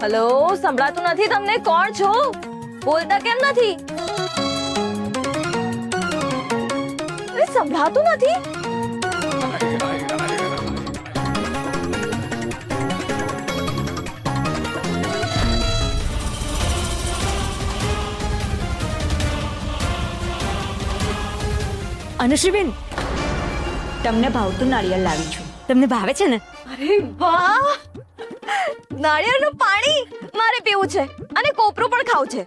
Hello, સંભળાતું નથી તમને? કોણ છો? બોલતા કેમ નથી? અરે સંભળાતું નથી? અનુશ્રીબેન, તમને ભાવતું નાળિયેર લાવી છું. તમને ભાવે છે ને? અરે વાહ, નાળિયેરનું પાણી મારે પીવું છે અને કોપરું પણ ખાવું છે.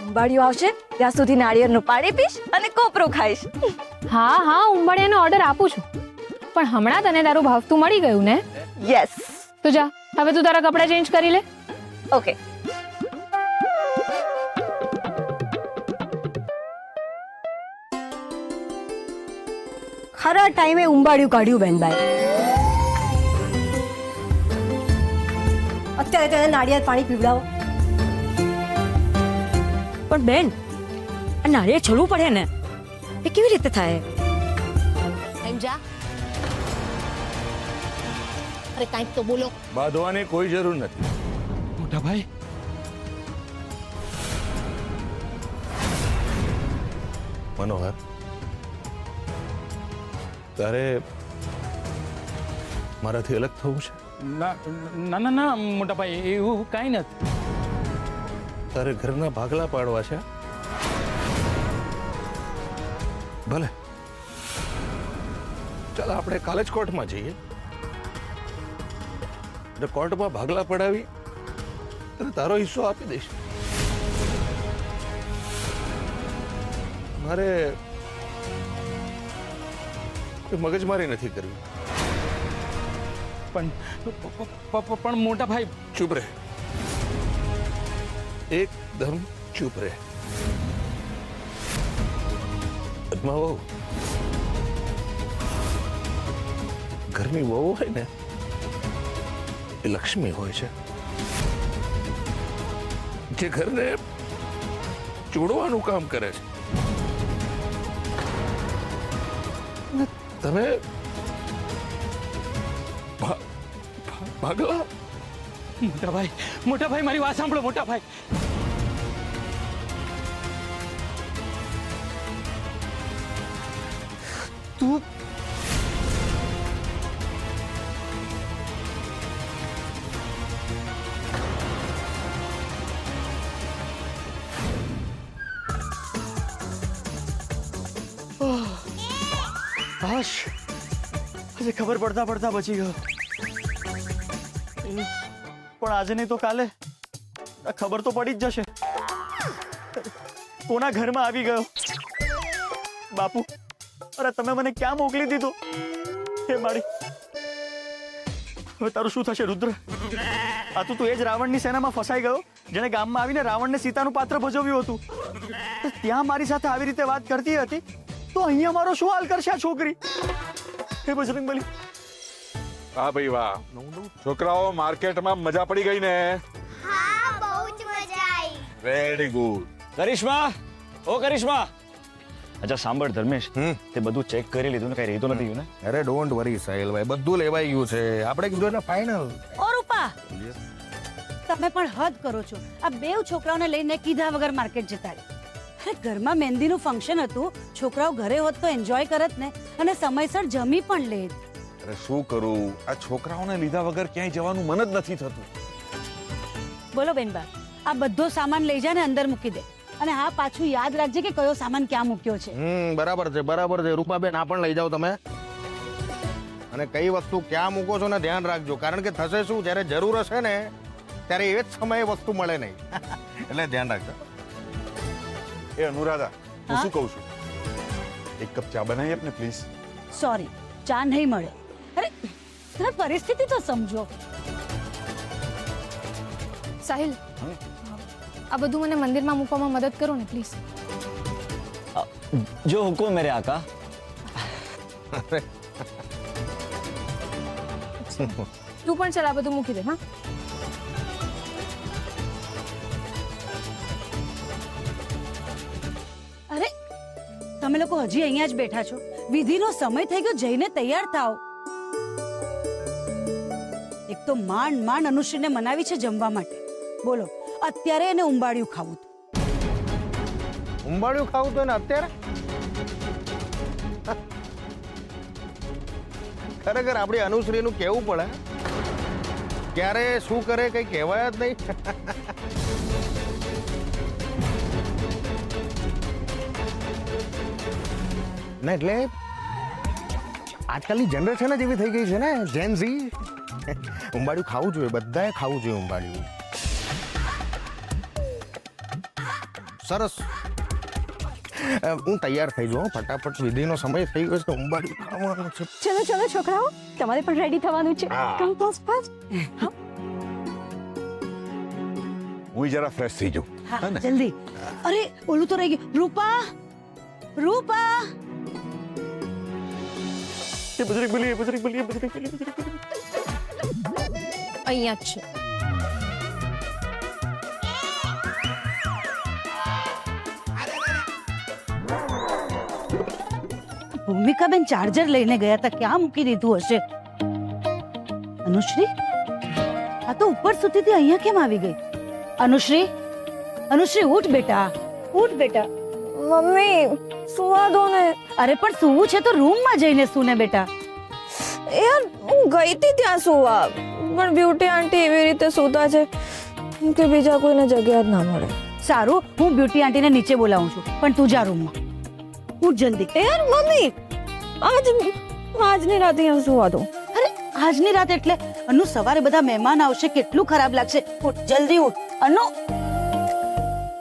અંબાડીઓ આવશે ત્યાં સુધી નાળિયેરનું પાણી પીશ અને કોપરું ખાઈશ. હા હા, ઉંબાડિયાનો ઓર્ડર આપું છું, પણ હમણાં તને તારું ભાવતું મળી ગયું ને? યસ. તો જા, હવે તું તારા કપડાં ચેન્જ કરી લે. ઓકે. ખરા ટાઈમે ઉંબાડિયું કાઢ્યું બેનબાઈ. અત્યારે તેને નાળિયેર પાણી પીવડાવો. પણ બેન, આ નાળિયેર છોડવું પડે ને, એ કેવી રીતે થાય? એમ જા. અરે કાંઈક તો બોલો. બાંધવાની કોઈ જરૂર નથી. મોટા ભાઈ, મનોહર, તારે મારાથી અલગ થવું છે? ના ના ના ના મોટા ભાઈ, એવું કાંઈ નથી. તારે ઘરના ભાગલા પાડવા છે? ભલે, ચાલ આપણે કાલે જ કોર્ટમાં જઈએ. કોર્ટમાં ભાગલા પડાવી અને તારો હિસ્સો આપી દઈશ. મારે કોઈ મગજમારી નથી કરવી. પણ મોટા ભાઈ, ચૂપ રહે, એકદમ ચૂપ રહે. પદ્મા વહુ, ઘરની વહુ હોય ને એ લક્ષ્મી હોય છે, જે ઘરને જોડવાનું કામ કરે છે. તમે ભાગલા. મોટા ભાઈ, મારી વાત સાંભળો. મોટા ભાઈ, તું હાશ, આજે ખબર પડતા પડતા બચી ગયો. પણ આજે નહીં તો કાલે ખબર તો પડી જ જશે. કોના ઘરમાં આવી ગયો? બાપુ, અરે તમે મને ક્યાં મોકલી દીધો? હે મારી, હવે તારું શું થશે રુદ્ર? આ તું એ જ રાવણની સેનામાં ફસાઈ ગયો, જેણે ગામમાં આવીને રાવણને સીતાનું પાત્ર ભજવ્યું હતું. ત્યાં મારી સાથે આવી રીતે વાત કરતી હતી, તો અહીંયા મારો શું હાલ કરશે આ છોકરી? હે બજરંગબલી. હા ભાઈ વાહ, છોકરાઓ માર્કેટમાં મજા પડી ગઈ ને? હા, બહુ જ મજા આવી. Very good. કરિશ્મા, ઓ કરિશ્મા. અચ્છા સાંભળ ધર્મેશ, તે બધું ચેક કરી લીધું ને? કઈ રહી તો નથી ગયું ને? અરે ડોન્ટ વરી સાહિલભાઈ, બધું લેવાઈ ગયું છે. આપણે કીધું ને ફાઇનલ. ઓ રૂપા, તમે પણ હદ કરો છો. આ બેવ છોકરાઓને લઈને કીધા વગર માર્કેટ જતા રહ્યા. અરે ઘરમાં મહેંદીનું ફંક્શન હતું, છોકરાઓ ઘરે હોત તો એન્જોય કરત ને, અને સમયસર જમી પણ લેત. અરે શું કરું, આ છોકરાઓને લીધા વગર ક્યાંય જવાનું મન જ નથી થતું. બોલો બેનબા, આ બધો સામાન લઈ જા ને અંદર મૂકી દે. અને હા, પાછું યાદ રાખજે કે કયો સામાન ક્યાં મૂક્યો છે. બરાબર છે, બરાબર છે. રૂપાબેન, આ પણ લઈ જાઓ તમે. અને કઈ વસ્તુ ક્યાં મૂકો છો ને ધ્યાન રાખજો, કારણ કે થશે શું, જ્યારે જરૂર હશે ને ત્યારે એ જ સમયે વસ્તુ મળે નહીં. એટલે ધ્યાન રાખજો. એ અનુરાધા, હું શું કહું છું, એક કપ ચા બનાવી આપ ને પ્લીઝ. સોરી, ચા નહીં મળે. અરે તમે પરિસ્થિતિ તો સમજો. સાહિલ, આ બધું મને મંદિરમાં મૂકવામાં મદદ કરો ને પ્લીઝ. જો હુકુમ મેરે આકા. તું પણ ચાલ, આ બધું મૂકી દે. હા, અરે તમે લોકો હજી અહીંયા જ બેઠા છો? વિધિનો સમય થઈ ગયો, જઈને તૈયાર થાઓ. એક તો માંડ માંડ અનુશ્રીને મનાવી છે જમવા માટે. બોલો, અત્યારે એને ઉંબાડિયું ખાવું હતું. ઉંબાડિયું ખાવું તો ને અત્યારે ખરેખર આપણી અનુશ્રીનું કેવું પડે, ક્યારે શું કરે કઈ કહેવાય જ નહીં. ના એટલે આજકાલની જનરેશન જ એવી થઈ ગઈ છે ને, જેન ઝી. ઉંબાડિયું ખાવું જોઈએ, બધાએ ખાવું જોઈએ ઉંબાડિયું. સરસ. હું તૈયાર થઈ જાઉં, ફટાફટ વિધિનો સમય થઈ ગયો છે, ઉંબાડિયું ખાવાનું છે. ચલો ચલો છોકરાઓ, તમારે પણ રેડી થવાનું છે. કમ ફાસ્ટ ફાસ્ટ. હું જરા ફ્રેશ થઈ જાઉં. હા, જલ્દી. અરે ઓલું તો રહી ગયું. રૂપા, રૂપા. એ બજરંગ બલી, બજરંગ બલી, બજરંગ બલી, બજરંગ બલી. અહીંયા જ છે. ભૂમિકાબેન ચાર્જર લઈને ગયા હતા, ક્યાં મૂકી દીધું હશે? અનુશ્રી, આ તો ઉપર સુધીથી અહીંયા કેમ આવી ગઈ? અનુશ્રી, અનુશ્રી ઉઠ બેટા, ઉઠ બેટા. મમ્મી સુવા દો ને. અરે પણ સૂવું છે તો રૂમમાં જઈને સૂને બેટા. યાર હું ગઈ હતી ત્યાં સુવા, પણ બ્યુટી આંટી એવી રીતે સૂતા છે કે બીજા કોઈને જગ્યા જ ના મળે. સારું, હું બ્યુટી આંટીને નીચે બોલાવું છું, પણ તું જા રૂમમાં. ઉઠ જલ્દી. યાર મમ્મી આજની રાતે અહીંયા સુવા દો. અરે આજની રાત એટલે અનુ, સવારે બધા મહેમાન આવશે, કેટલું ખરાબ લાગશે. ઉઠ જલ્દી ઉઠ. અનુ,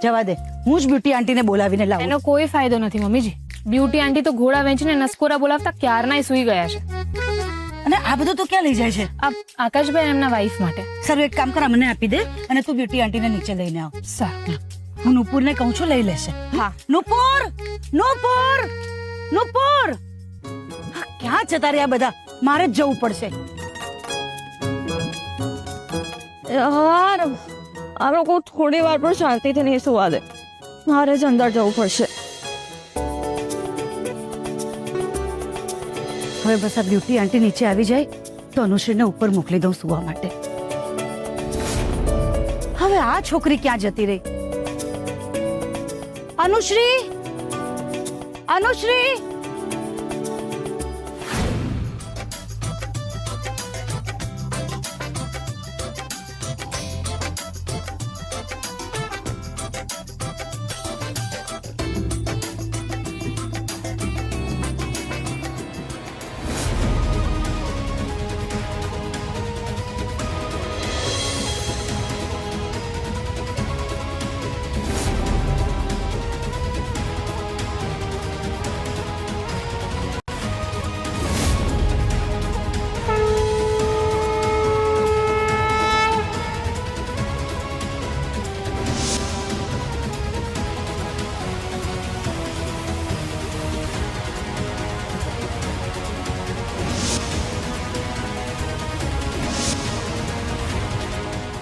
જવા દે, હું જ બ્યુટી આંટીને બોલાવીને લાવું. એનો કોઈ ફાયદો નથી મમ્મીજી. બ્યુટી આંટી તો ઘોડા વેચીને નસકોરા બોલાવતા ક્યારનાય સૂઈ ગયા છે. અને આ બધું તો ક્યાં લઈ જાય છે? આ આકાશભાઈ એમના વાઈફ માટે. સારું, એક કામ કર, મને આપી દે અને તું બ્યુટી આંટીને નીચે લઈને આવ. સારું. હું નુપુરને કહું છું, લઈ લેશે. હા. નુપુર, નુપુર, નુપુર. ક્યાં જતા રહ્યા બધા? મારે જ જવું પડશે. યાર આ લોકો થોડી વાર પણ શાંતિથી નહીં સુવા દે. મારે જ અંદર જવું પડશે. હવે બસ આ બ્યુટી આંટી નીચે આવી જાય તો અનુશ્રીને ઉપર મોકલી દઉં સુવા માટે. હવે આ છોકરી ક્યાં જતી રહી? અનુશ્રી, અનુશ્રી.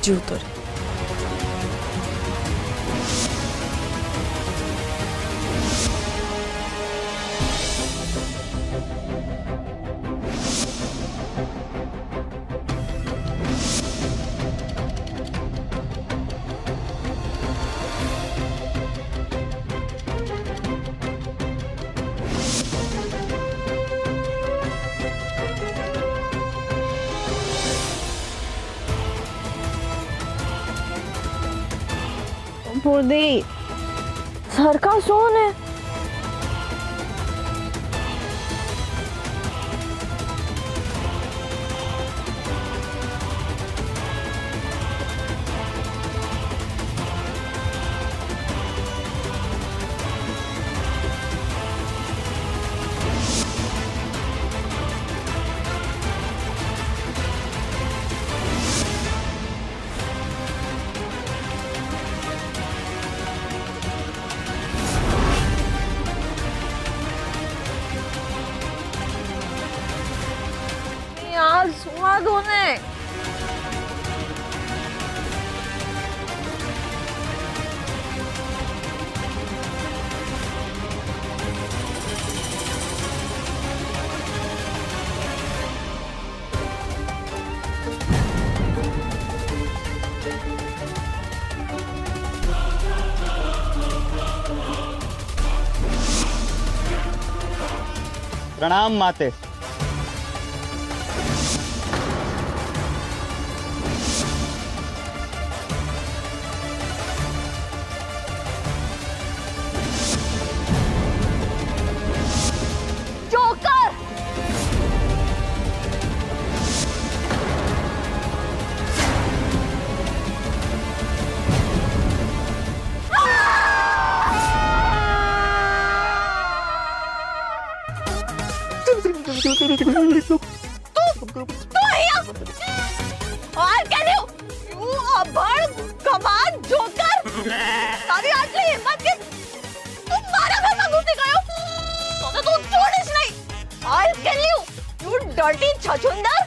જીવતો રહે. ભૂલદી સરખા સો ને. યાર સુવા દો ને. પ્રણામ માતે. જોકર और can you અભણ કમાન જોકર તારી આટલી હિંમત કે તું મારા ઘરમાં ઘૂસી ગયો તો તું છોડીશ નહીં I'll kill you you dirty છછુંદર